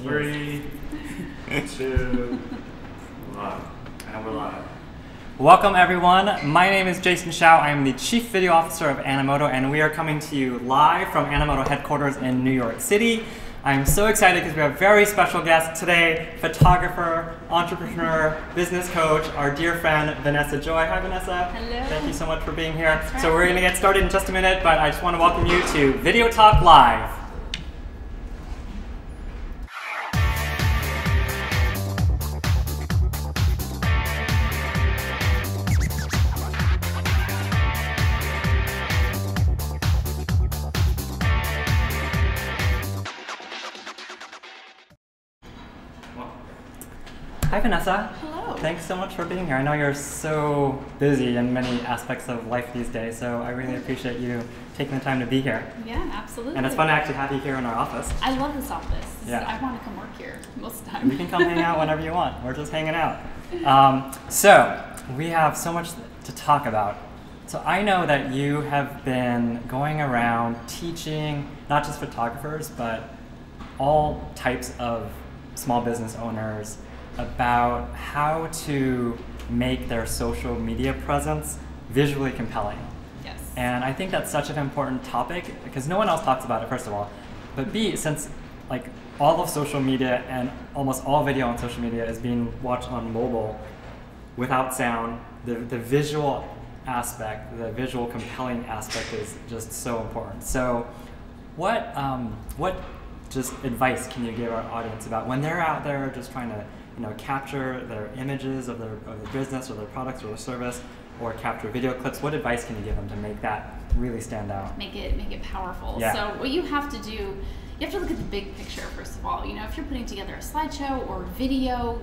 3, 2, 1. And we're live. Welcome everyone. My name is Jason Hsiao. I am the Chief Video Officer of Animoto, and we are coming to you live from Animoto headquarters in New York City. I'm so excited because we have a very special guest today, photographer, entrepreneur, business coach, our dear friend, Vanessa Joy. Hi, Vanessa. Hello. Thank you so much for being here. So we're going to get started in just a minute, but I just want to welcome you to Video Talk Live. Hi, Vanessa. Hello. Thanks so much for being here. I know you're so busy in many aspects of life these days, so I really appreciate you taking the time to be here. Yeah, absolutely. And it's fun to actually have you here in our office. I love this office. Yeah. I want to come work here most of the time. You can come hang out whenever you want. We're just hanging out. So we have so much to talk about. So I know that you have been going around teaching not just photographers, but all types of small business owners about how to make their social media presence visually compelling. Yes. And I think that's such an important topic because no one else talks about it, first of all. But B, since like all of social media and almost all video on social media is being watched on mobile without sound, the visual aspect, the visual compelling aspect is just so important. So what just advice can you give our audience about when they're out there just trying to capture their images of their business or their products or their service, or capture video clips? What advice can you give them to make that really stand out? Make it powerful. Yeah. So what you have to do, you have to look at the big picture first of all. If you're putting together a slideshow or video,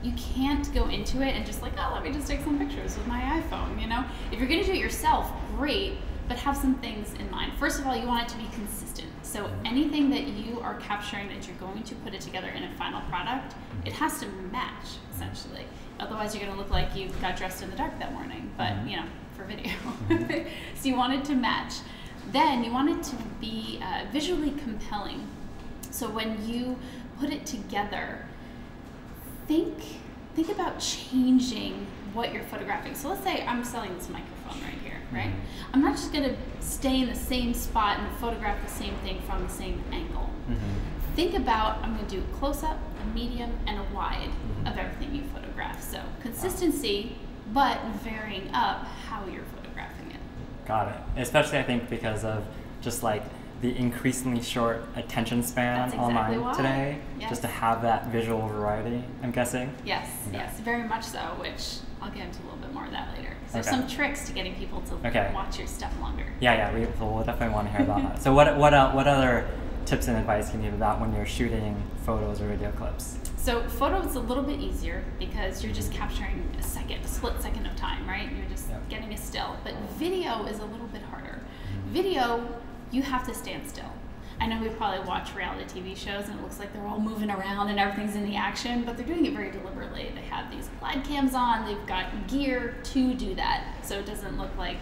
you can't go into it and just like, oh, let me just take some pictures with my iPhone. If you're going to do it yourself, great, but have some things in mind. First of all, you want it to be consistent. So anything that you are capturing that you're going to put it together in a final product, it has to match, essentially. Otherwise, you're going to look like you got dressed in the dark that morning, but, for video. So you want it to match. Then you want it to be visually compelling. So when you put it together, think about changing what you're photographing. So let's say I'm selling this microphone right here, right? I'm not just gonna stay in the same spot and photograph the same thing from the same angle. Think about, I'm gonna do a close-up, a medium, and a wide of everything you photograph. So consistency, but varying up how you're photographing it. Got it. Especially I think because of just like the increasingly short attention span online today, just to have that visual variety, I'm guessing. Yes, yes, very much so, which I'll get into a little bit more of that later. So some tricks to getting people to watch your stuff longer. Yeah, we'll definitely want to hear about that. So what other tips and advice can you give about when you're shooting photos or video clips? So photo is a little bit easier because you're just capturing a split second of time, right? You're just getting a still. But video is a little bit harder. Video, you have to stand still. I know we probably watch reality TV shows and it looks like they're all moving around and everything's in the action, but they're doing it very deliberately. They have these glide cams on, they've got gear to do that, so it doesn't look like,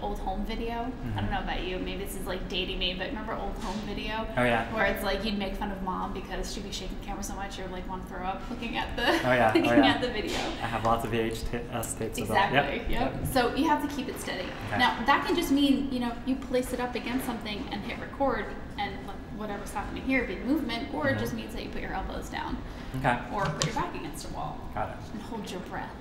old home video. I don't know about you, maybe this is like dating me, but remember old home video? Oh yeah. Where it's like you'd make fun of mom because she'd be shaking the camera so much you're like want to throw up looking at the at the video. I have lots of VHS tapes exactly. of that. Yep. So you have to keep it steady. Okay. Now that can just mean you place it up against something and hit record and whatever's happening here be movement, or it just means that you put your elbows down. Okay. Or put your back against a wall. Got it. And hold your breath.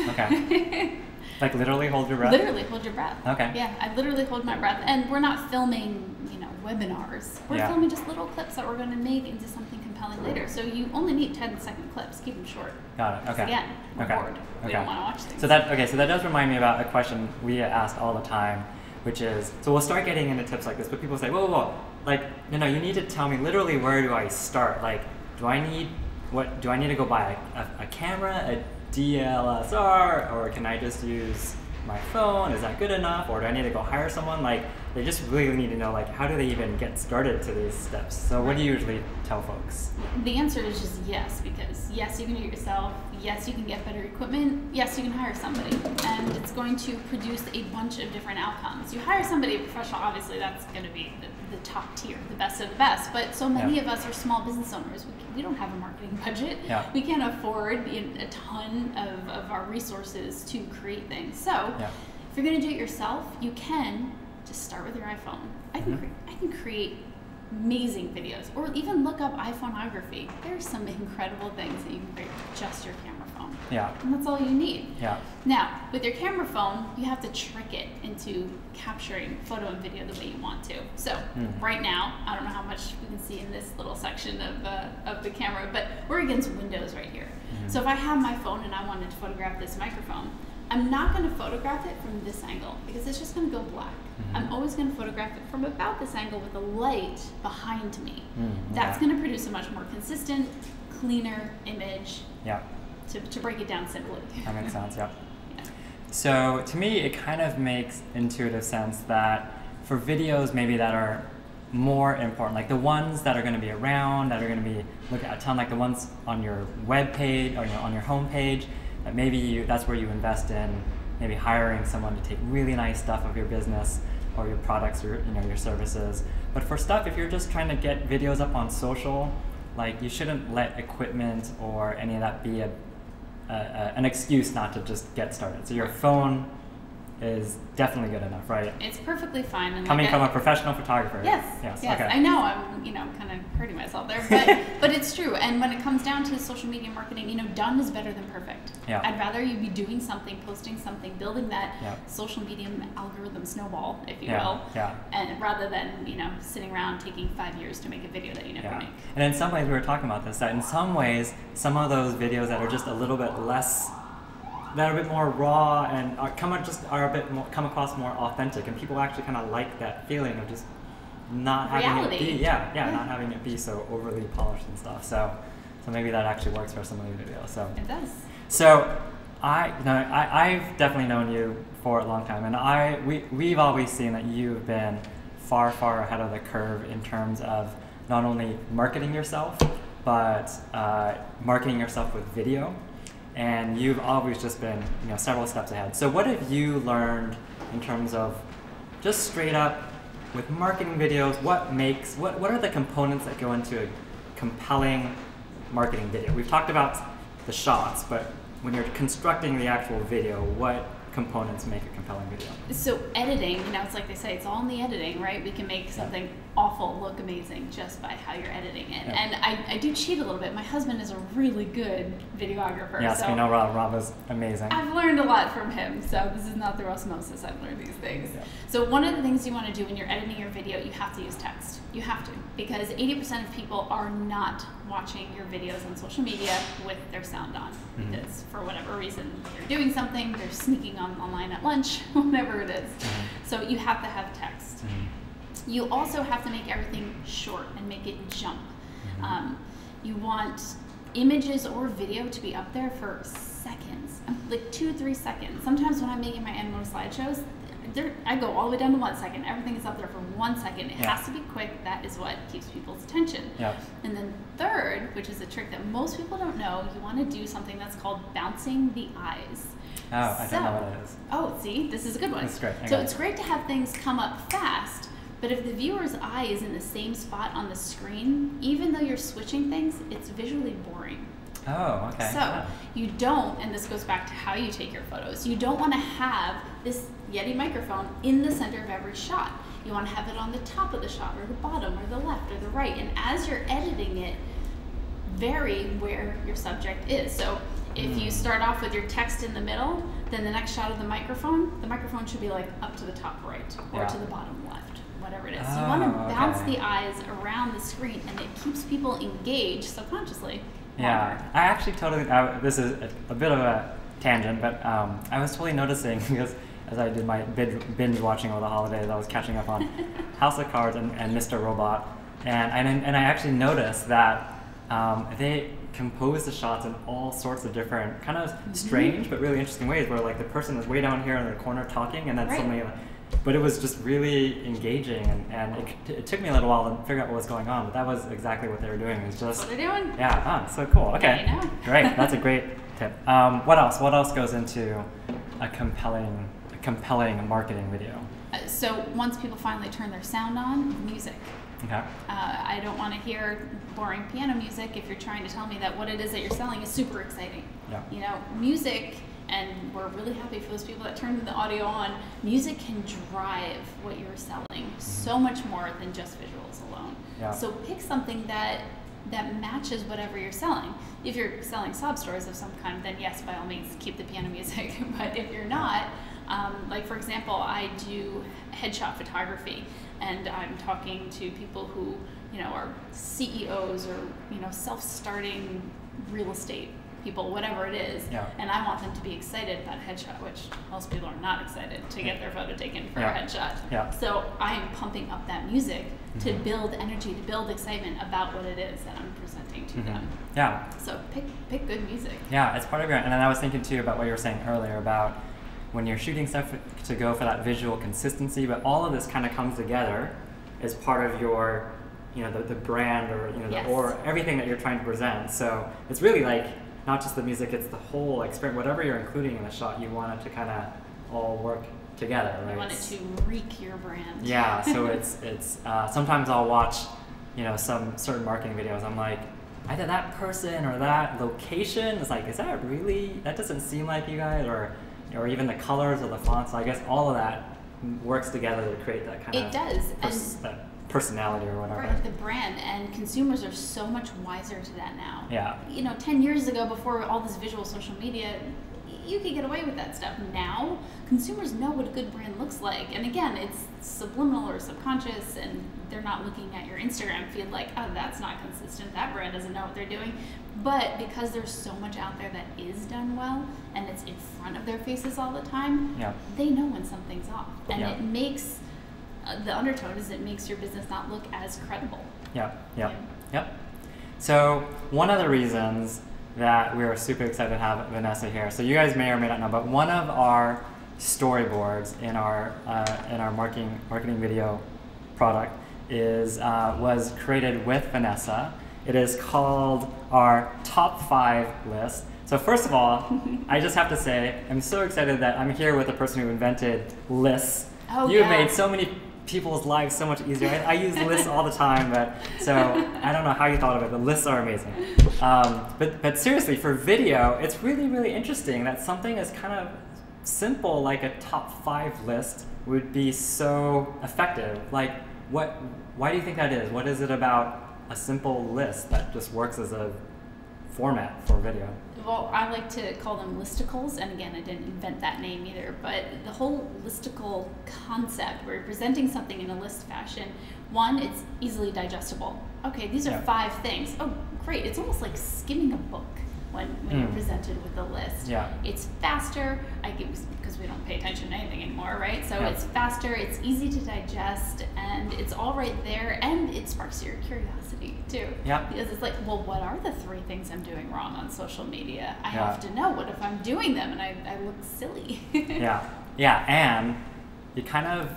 Okay. Like literally hold your breath? Literally hold your breath. Okay. Yeah, I literally hold my breath. And we're not filming, webinars. We're filming just little clips that we're going to make into something compelling later. So you only need 10-second clips. Keep them short. Got it. Okay. Again, we're bored. We don't want to watch things. So that does remind me about a question we get asked all the time, which is, so we'll start getting into tips like this, but people say, whoa, like, you need to tell me literally where do I start? Like, do I need to go buy a camera, a DSLR, or can I just use my phone? Is that good enough? Or do I need to go hire someone? Like, they just really need to know, like, how do they even get started to these steps? So what do you usually tell folks? The answer is just yes, because yes, you can do it yourself. Yes, you can get better equipment. Yes, you can hire somebody, and it's going to produce a bunch of different outcomes. You hire somebody, a professional, obviously that's going to be the top tier, the best of the best. But so many of us are small business owners. We don't have a marketing budget. Yeah. We can't afford a ton of our resources to create things. So if you're going to do it yourself, you can just start with your iPhone. I can create amazing videos, or even look up iPhoneography. There's some incredible things that you can create with just your camera phone. Yeah. And that's all you need. Yeah. Now, with your camera phone, you have to trick it into capturing photo and video the way you want to. So right now, I don't know how much we can see in this little section of the camera, but we're against windows right here. So if I have my phone and I wanted to photograph this microphone, I'm not going to photograph it from this angle because it's just going to go black. I'm always going to photograph it from about this angle with a light behind me. That's going to produce a much more consistent, cleaner image. Yeah. To break it down simply. That makes sense, yeah. So to me, it kind of makes intuitive sense that for videos maybe that are more important, like the ones that are going to be around, that are going to be look at a ton, like the ones on your web page or on your home page, that maybe that's where you invest in maybe hiring someone to take really nice stuff of your business or your products or your services. But for stuff, if you're just trying to get videos up on social, like you shouldn't let equipment or any of that be an excuse not to just get started. So your phone is definitely good enough, right? It's perfectly fine. And coming from a professional photographer. Yes. Okay. I know I'm, kind of hurting myself there, but it's true. And when it comes down to social media marketing, done is better than perfect. Yeah. I'd rather you be doing something, posting something, building that social media algorithm snowball, if you will, and rather than sitting around taking 5 years to make a video that you never make. And in some ways, we were talking about this, that in some ways, some of those videos that are just a little bit less, that are a bit more raw and come across more authentic, and people actually kind of like that feeling of just not having it be not having it be so overly polished and stuff. So maybe that actually works for some of the videos. So it does. So I've definitely known you for a long time, and we've always seen that you've been far ahead of the curve in terms of not only marketing yourself, but marketing yourself with video. And you've always just been, several steps ahead. So what have you learned in terms of just straight up with marketing videos? What are the components that go into a compelling marketing video? We've talked about the shots, but when you're constructing the actual video, what components make a compelling video? So editing, it's like they say, it's all in the editing, right? We can make something awful look amazing just by how you're editing it. And I do cheat a little bit. My husband is a really good videographer. Yes, we know Rob is amazing. I've learned a lot from him, so this is not the osmosis. I've learned these things. So one of the things you want to do when you're editing your video, you have to use text. You have to, because 80% of people are not watching your videos on social media with their sound on. Because for whatever reason, they're doing something, they're sneaking online at lunch, whatever it is. So you have to have text. You also have to make everything short and make it jump. You want images or video to be up there for seconds, like 2-3 seconds. Sometimes when I'm making my Animoto slideshows, I go all the way down to 1 second. Everything is up there for 1 second. It has to be quick. That is what keeps people's attention. And then third, which is a trick that most people don't know, you want to do something that's called bouncing the eyes. Oh, I don't know what it is. Oh, see, this is a good one. That's great. So it's great to have things come up fast, but if the viewer's eye is in the same spot on the screen, even though you're switching things, it's visually boring. Oh, okay. So you don't, and this goes back to how you take your photos, you don't want to have this Yeti microphone in the center of every shot. You want to have it on the top of the shot, or the bottom, or the left, or the right. And as you're editing it, vary where your subject is. So if you start off with your text in the middle, then the next shot of the microphone should be like up to the top right, or to the bottom left, whatever it is. So you want to bounce the eyes around the screen, and it keeps people engaged subconsciously. Yeah, I actually totally, this is a bit of a tangent, but I was totally noticing, because as I did my binge watching over the holidays, I was catching up on House of Cards and Mr. Robot, and I actually noticed that they compose the shots in all sorts of different, kind of strange but really interesting ways, where like the person is way down here in the corner talking, and then suddenly but it was just really engaging, and it took me a little while to figure out what was going on, but that was exactly what they were doing. It was just, what they're doing. Yeah, so cool. Okay, Yeah, I know. Great. That's a great tip. What else? What else goes into a compelling marketing video? So once people finally turn their sound on, music. Okay. I don't want to hear boring piano music if you're trying to tell me that what it is that you're selling is super exciting. Yeah. You know, music, and we're really happy for those people that turn the audio on, music can drive what you're selling so much more than just visuals alone. Yeah. So pick something that matches whatever you're selling. If you're selling sob stories of some kind, then yes, by all means, keep the piano music. But if you're not, like for example, I do headshot photography, and I'm talking to people who, you know, are CEOs or, you know, self-starting real estate people, whatever it is, and I want them to be excited about a headshot, which most people are not excited to get their photo taken for a headshot. Yeah. So I am pumping up that music to build energy, to build excitement about what it is that I'm presenting to them. Yeah. So pick good music. Yeah, it's part of your, and then I was thinking too about what you were saying earlier about when you're shooting stuff to go for that visual consistency, but all of this kind of comes together as part of your, you know, the brand, or, you know, or everything that you're trying to present. So it's really like not just the music, it's the whole experience. Whatever you're including in the shot, you want it to kind of all work together, right? You want it to reek your brand. Yeah, so it's sometimes I'll watch, you know, some certain marketing videos. I'm like, either that person or that location is like, is that really, that doesn't seem like you guys, or even the colors or the fonts. So I guess all of that works together to create that kind of that personality or whatever. Right, the brand, and consumers are so much wiser to that now. Yeah. You know, 10 years ago, before all this visual social media, you could get away with that stuff. Now, consumers know what a good brand looks like. And again, it's subliminal or subconscious, and they're not looking at your Instagram feed like, oh, that's not consistent. That brand doesn't know what they're doing. But because there's so much out there that is done well, and it's in front of their faces all the time, they know when something's off. And it makes, the undertone is it makes your business not look as credible. Yep. So one of the reasons that we're super excited to have Vanessa here, so you guys may or may not know, but one of our storyboards in our marketing video product was created with Vanessa. It is called our top 5 list. So first of all, I just have to say, I'm so excited that I'm here with the person who invented lists. You have made so many people's lives so much easier. I use lists all the time, so I don't know how you thought of it, but lists are amazing. But seriously, for video, it's really, really interesting that something as kind of simple like a top 5 list would be so effective. Like, why do you think that is? What is it about a simple list that just works as a format for video? Well, I like to call them listicles, and again, I didn't invent that name either, but the whole listicle concept, where you're presenting something in a list fashion, one, it's easily digestible. Okay, these are 5 things. Oh, great. It's almost like skimming a book when you're presented with a list. It's faster, because we don't pay attention to anything anymore, right? So it's faster, it's easy to digest, and it's all right there, and it sparks your curiosity too. Because it's like, well, what are the 3 things I'm doing wrong on social media? I have to know. What if I'm doing them and I look silly? And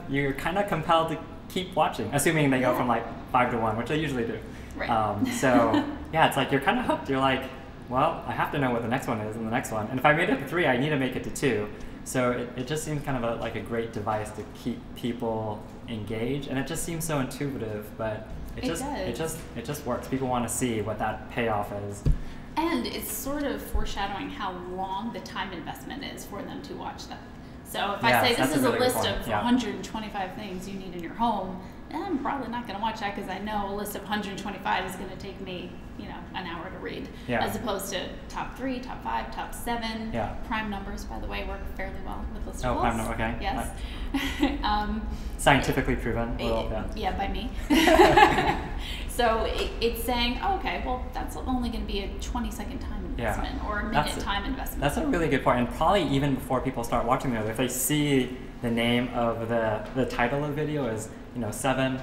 you're kind of compelled to keep watching, assuming they go from like 5 to 1, which they usually do. Right. So it's like you're kind of hooked. You're like, well, I have to know what the next one is and the next one. And if I made it to 3, I need to make it to 2. So it just seems kind of like a great device to keep people engaged. And it just seems so intuitive, but it just works. People want to see what that payoff is. And it's sort of foreshadowing how long the time investment is for them to watch them. So if I say this is a list of 125 things you need in your home, I'm probably not going to watch that, because I know a list of 125 is going to take me, an hour to read, as opposed to top 3, top 5, top 7. Prime numbers, by the way, work fairly well with listables. Oh, prime number, okay. Yes. Scientifically proven. By me. So it's saying, okay, well, that's only going to be a 20-second time investment or a minute time investment. That's a really good point. And probably even before people start watching the if they see the name of the title of the video is 7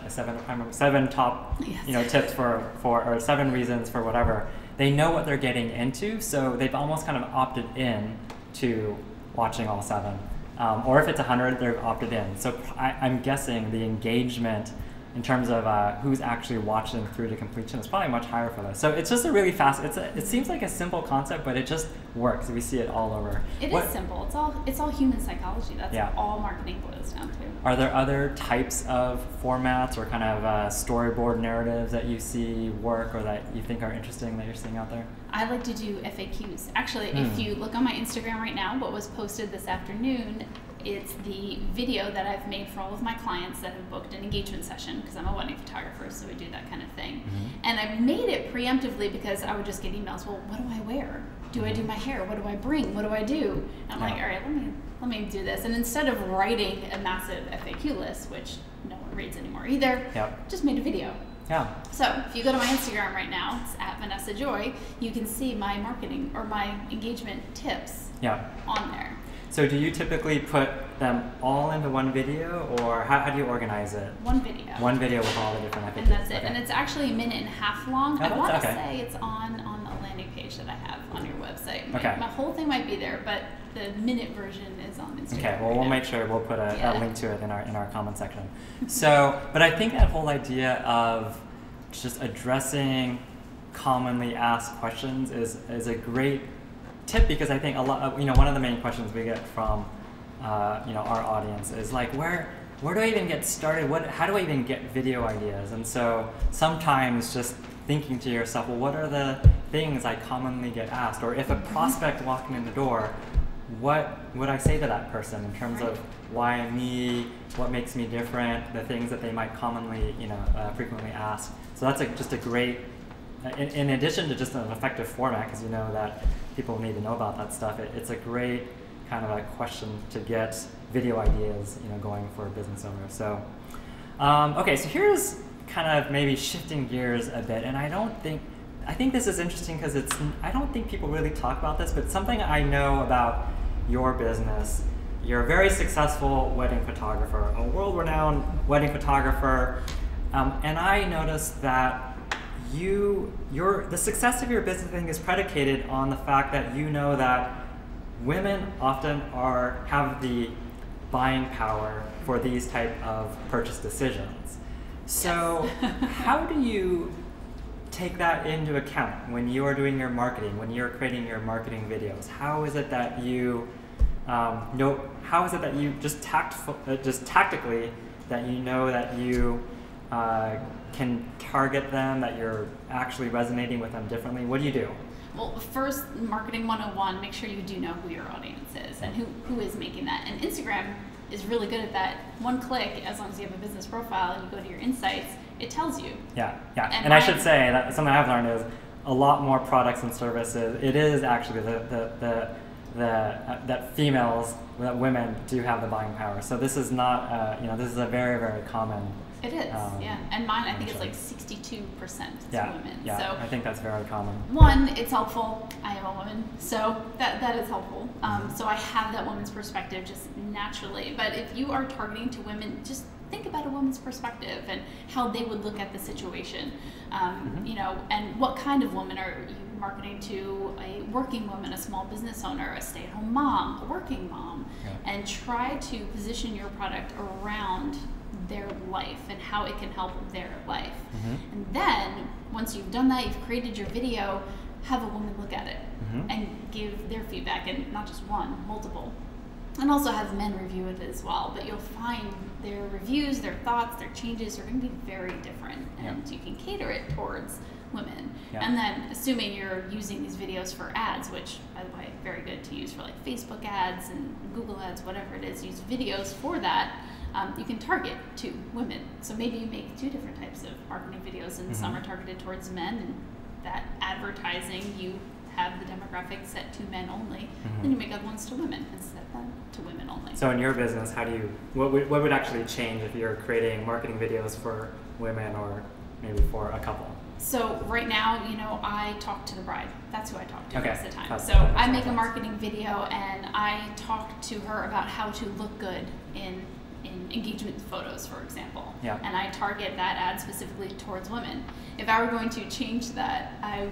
top tips for or 7 reasons for whatever, they know what they're getting into, so they've almost kind of opted in to watching all 7. or if it's 100, they've opted in. So I'm guessing the engagement in terms of who's actually watching through to completion is probably much higher for this. So it's just a really fast, it seems like a simple concept, but it just works. We see it all over. It is simple. It's all human psychology. That's all marketing boils down to. Are there other types of formats or kind of storyboard narratives that you see work or that you think are interesting that you're seeing out there? I like to do FAQs. Actually, if you look on my Instagram right now, what was posted this afternoon, it's the video that I've made for all of my clients that have booked an engagement session, because I'm a wedding photographer, so we do that kind of thing. And I made it preemptively because I would just get emails, well, what do I wear? Do I do my hair? What do I bring? What do I do? And I'm like, all right, let me do this. And instead of writing a massive FAQ list, which no one reads anymore either, just made a video. Yeah. So if you go to my Instagram right now, it's at Vanessa Joy, you can see my marketing or my engagement tips on there. So do you typically put them all into one video, or how do you organize it? One video. One video with all the different FAQs. And that's it. Okay. And it's actually 1.5 minutes long. I want to say it's on the landing page that I have on your website. My whole thing might be there, but the minute version is on Instagram. Okay, well, we'll make sure we'll put a link to it in our comment section. So, but I think that whole idea of just addressing commonly asked questions is a great tip, because I think a lot of, one of the main questions we get from our audience is like, where do I even get started? How do I even get video ideas? And so sometimes just thinking to yourself, well, what are the things I commonly get asked? Or if a prospect walking in the door, what would I say to that person in terms of why me, what makes me different, the things that they might commonly, frequently ask. So that's just a great, in addition to just an effective format, because you know that people need to know about that stuff, it's a great kind of a question to get video ideas, going for a business owner. So, okay, so here's kind of maybe shifting gears a bit, and I think this is interesting because I don't think people really talk about this, but something I know about your business, you're a very successful wedding photographer, a world-renowned wedding photographer, and I noticed that the success of your business thing is predicated on the fact that you know that women often have the buying power for these type of purchase decisions. So how do you take that into account when you are doing your marketing, when you're creating your marketing videos? How is it that you how is it that you just tactically that you know that you can target them, that you're actually resonating with them differently? What do you do? Well, first, marketing 101, make sure you do know who your audience is and who is making that. And Instagram is really good at that. One click, as long as you have a business profile and you go to your insights, it tells you. Yeah. And I should say that something I've learned is a lot more products and services. It is actually that females, that women do have the buying power. So this is not, this is a very, very common. It is, and mine, I think it's like 62% women. Yeah, so I think that's very common. One, it's helpful. I am a woman, so that is helpful. So I have that woman's perspective just naturally. But if you are targeting to women, just think about a woman's perspective and how they would look at the situation. And what kind of woman are you marketing to? A working woman, a small business owner, a stay-at-home mom, a working mom, and try to position your product around their life and how it can help their life. And then once you've done that, you've created your video, have a woman look at it and give their feedback, and not just one, multiple. And also have men review it as well, but you'll find their reviews, their thoughts, their changes are going to be very different, and you can cater it towards women. And then assuming you're using these videos for ads, which by the way, very good to use for like Facebook ads and Google ads, whatever it is, use videos for that. You can target to women. So maybe you make 2 different types of marketing videos, and some are targeted towards men, and that advertising, you have the demographic set to men only. Then you make other ones to women and set them to women only. So in your business, what would actually change if you're creating marketing videos for women or maybe for a couple? So right now, I talk to the bride. That's who I talk to most of the time. So I make a marketing video and I talk to her about how to look good in in engagement photos, for example. Yeah. And I target that ad specifically towards women. If I were going to change that, I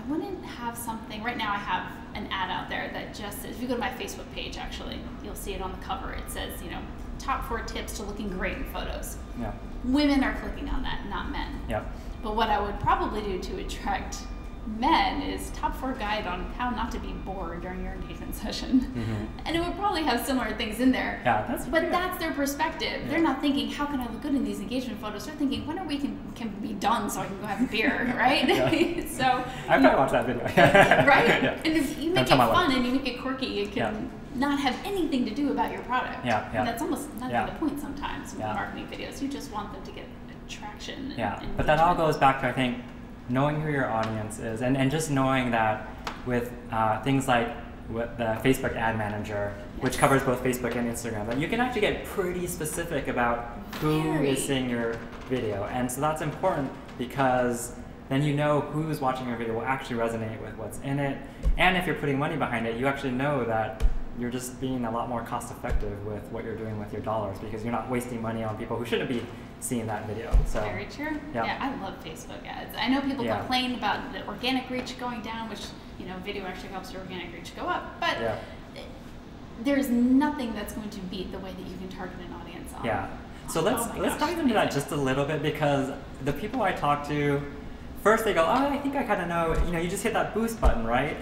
wouldn't have something. Right now I have an ad out there that just says, if you go to my Facebook page, actually, you'll see it on the cover. It says, you know, top 4 tips to looking great in photos. Yeah. Women are clicking on that, not men. Yeah. But what I would probably do to attract men is top 4 guide on how not to be bored during your engagement session. Mm-hmm. And it would probably have similar things in there. Yeah, but that's their perspective. Yeah. They're not thinking, how can I look good in these engagement photos? They're thinking, when are we can be done so I can go have a beer, right? Yeah. So I probably watched that video. right? Yeah. And if you make it fun and you make it quirky, it can not have anything to do about your product. Yeah. And that's almost not even Yeah. the point sometimes with Yeah. marketing videos. You just want them to get traction. And But that all goes back to, I think, knowing who your audience is, and just knowing that with things like with the Facebook Ad Manager, which covers both Facebook and Instagram, that you can actually get pretty specific about who is seeing your video. And so that's important because then you know who's watching your video will actually resonate with what's in it. And if you're putting money behind it, you actually know that you're just being a lot more cost effective with what you're doing with your dollars, because you're not wasting money on people who shouldn't be seeing that video. So very true. Yeah. Yeah, I love Facebook ads. I know people complain about the organic reach going down, which, you know, video actually helps your organic reach go up, but there's nothing that's going to beat the way that you can target an audience on. Yeah. So let's dive into that just a little bit, because the people I talk to, first they go, oh, I think I kind of know, you know, you just hit that boost button, right?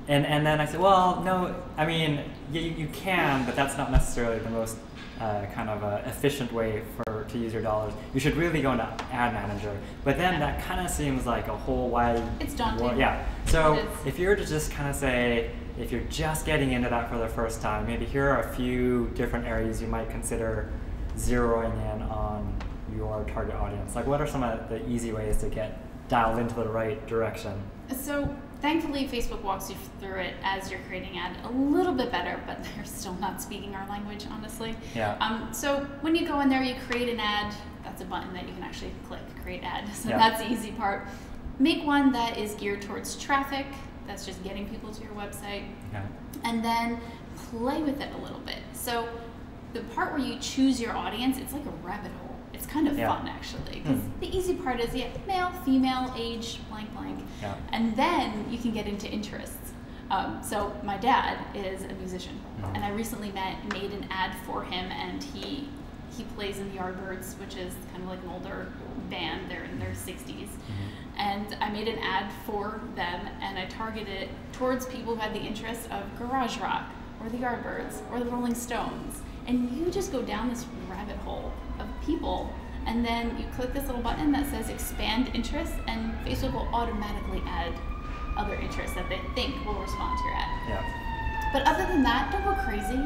And then I said, well, no, I mean, you can, but that's not necessarily the most kind of efficient way to use your dollars. You should really go into Ad Manager. But then that kind of seems like a whole wide... It's daunting. Yeah. So if you were to just kind of say, if you're just getting into that for the first time, maybe here are a few different areas you might consider zeroing in on your target audience. Like, what are some of the easy ways to get dialed into the right direction? So thankfully, Facebook walks you through it as you're creating ad a little bit better, but they're still not speaking our language, honestly. Yeah. So when you go in there, you create an ad. That's a button that you can actually click, create ad. So that's the easy part. Make one that is geared towards traffic. That's just getting people to your website. Okay. And then play with it a little bit. So the part where you choose your audience, it's like a rabbit hole. It's kind of fun, actually, because the easy part is male, female, age, blank, blank, and then you can get into interests. So my dad is a musician, and I recently made an ad for him, and he plays in the Yardbirds, which is kind of like an older band. They're in their 60s, and I made an ad for them, and I targeted it towards people who had the interest of garage rock, or the Yardbirds, or the Rolling Stones, and you just go down this rabbit hole of people, and then you click this little button that says expand interests, and Facebook will automatically add other interests that they think will respond to your ad. Yeah. But other than that, don't go crazy.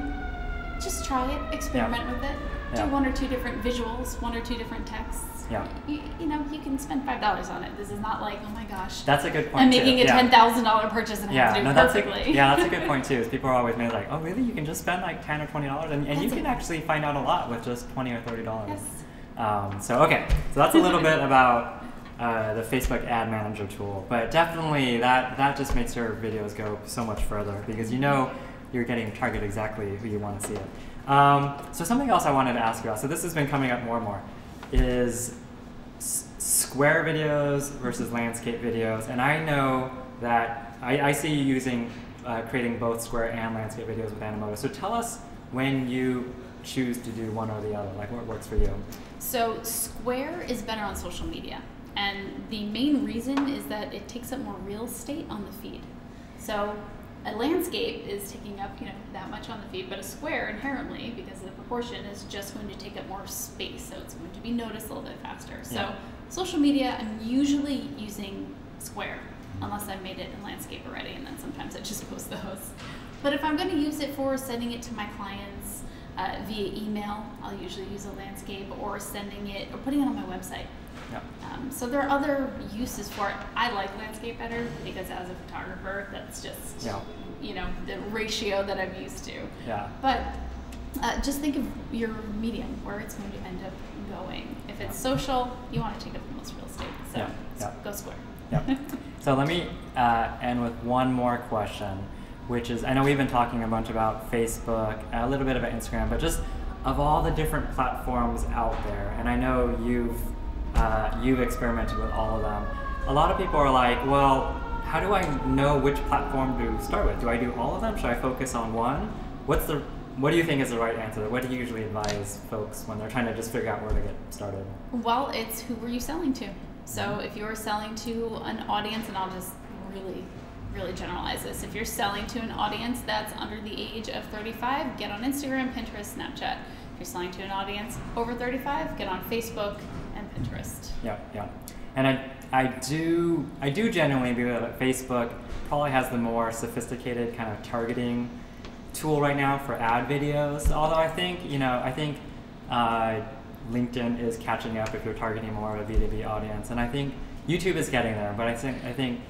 Just try it, experiment with it. Do 1 or 2 different visuals, 1 or 2 different texts. Yeah. You know, you can spend $5 on it. This is not like, oh my gosh, that's a good point. I'm making a $10,000 purchase and I have to do it perfectly. That's a good point too. Is people are always made like, oh really? You can just spend like $10 or $20, and you can actually find out a lot with just $20 or $30. Yes. So that's a little bit about the Facebook Ad Manager tool, but definitely that just makes your videos go so much further, because you know you're getting targeted exactly who you want to see it. So something else I wanted to ask you about, so this has been coming up more and more, is square videos versus landscape videos. And I know that I see you creating both square and landscape videos with Animoto. So tell us when you choose to do one or the other, like what works for you. So square is better on social media. And the main reason is that it takes up more real estate on the feed. So a landscape is taking up, that much on the feed, but a square inherently, because of the proportion, is just going to take up more space, so it's going to be noticed a little bit faster. So social media, I'm usually using square, unless I've made it in landscape already, and then sometimes I just post those. But if I'm going to use it for sending it to my clients via email, I'll usually use a landscape, or sending it, or putting it on my website. So there are other uses for it. I like landscape better because as a photographer, that's just the ratio that I'm used to. But just think of your medium, where it's going to end up going. If it's social, you want to take up the most real estate. So go square. So let me end with one more question, which is, I know we've been talking a bunch about Facebook, a little bit about Instagram, but just of all the different platforms out there, and I know you've experimented with all of them, a lot of people are like, well, how do I know which platform to start with? Do I do all of them? Should I focus on one? What do you think is the right answer? What do you usually advise folks when they're trying to just figure out where to get started? Well, it's who were you selling to? So if you're selling to an audience, and I'll just really generalize this. If you're selling to an audience that's under the age of 35, get on Instagram, Pinterest, Snapchat. If you're selling to an audience over 35, get on Facebook and Pinterest. Yeah. And I do genuinely believe that Facebook probably has the more sophisticated kind of targeting tool right now for ad videos. Although I think LinkedIn is catching up if you're targeting more of a B2B audience, and I think YouTube is getting there. But I think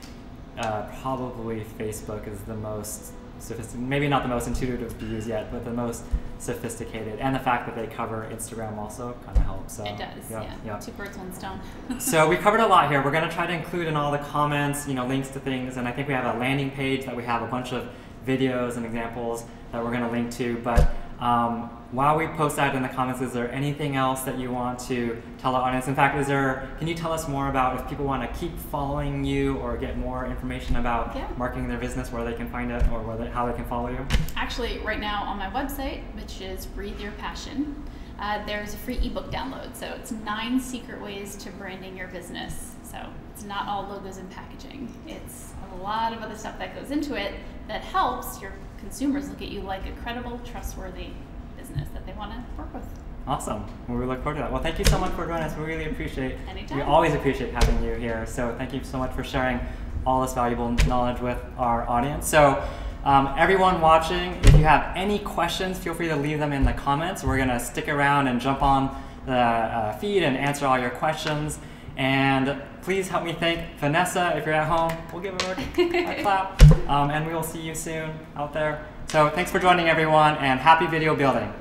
probably Facebook is the most sophisticated, maybe not the most intuitive to use yet, but the most sophisticated. And the fact that they cover Instagram also kind of helps. So, it does, yeah. 2 birds, 1 stone. So we covered a lot here. We're going to try to include in all the comments, links to things, and I think we have a landing page that we have a bunch of videos and examples that we're going to link to. But while we post that in the comments, is there anything else that you want to tell our audience? In fact, can you tell us more about if people want to keep following you or get more information about marketing their business, where they can find it, or how they can follow you? Actually, right now on my website, which is Breathe Your Passion, there's a free ebook download. So it's 9 secret ways to branding your business. So it's not all logos and packaging. It's a lot of other stuff that goes into it that helps your consumers look at you like a credible, trustworthy business that they want to work with. Awesome. Well, we look forward to that. Well, thank you so much for joining us. We really appreciate it. Anytime. We always appreciate having you here. So thank you so much for sharing all this valuable knowledge with our audience. So everyone watching, if you have any questions, feel free to leave them in the comments. We're going to stick around and jump on the feed and answer all your questions. And please help me thank Vanessa. If you're at home, we'll give her a clap. And we will see you soon out there. So thanks for joining, everyone, and happy video building.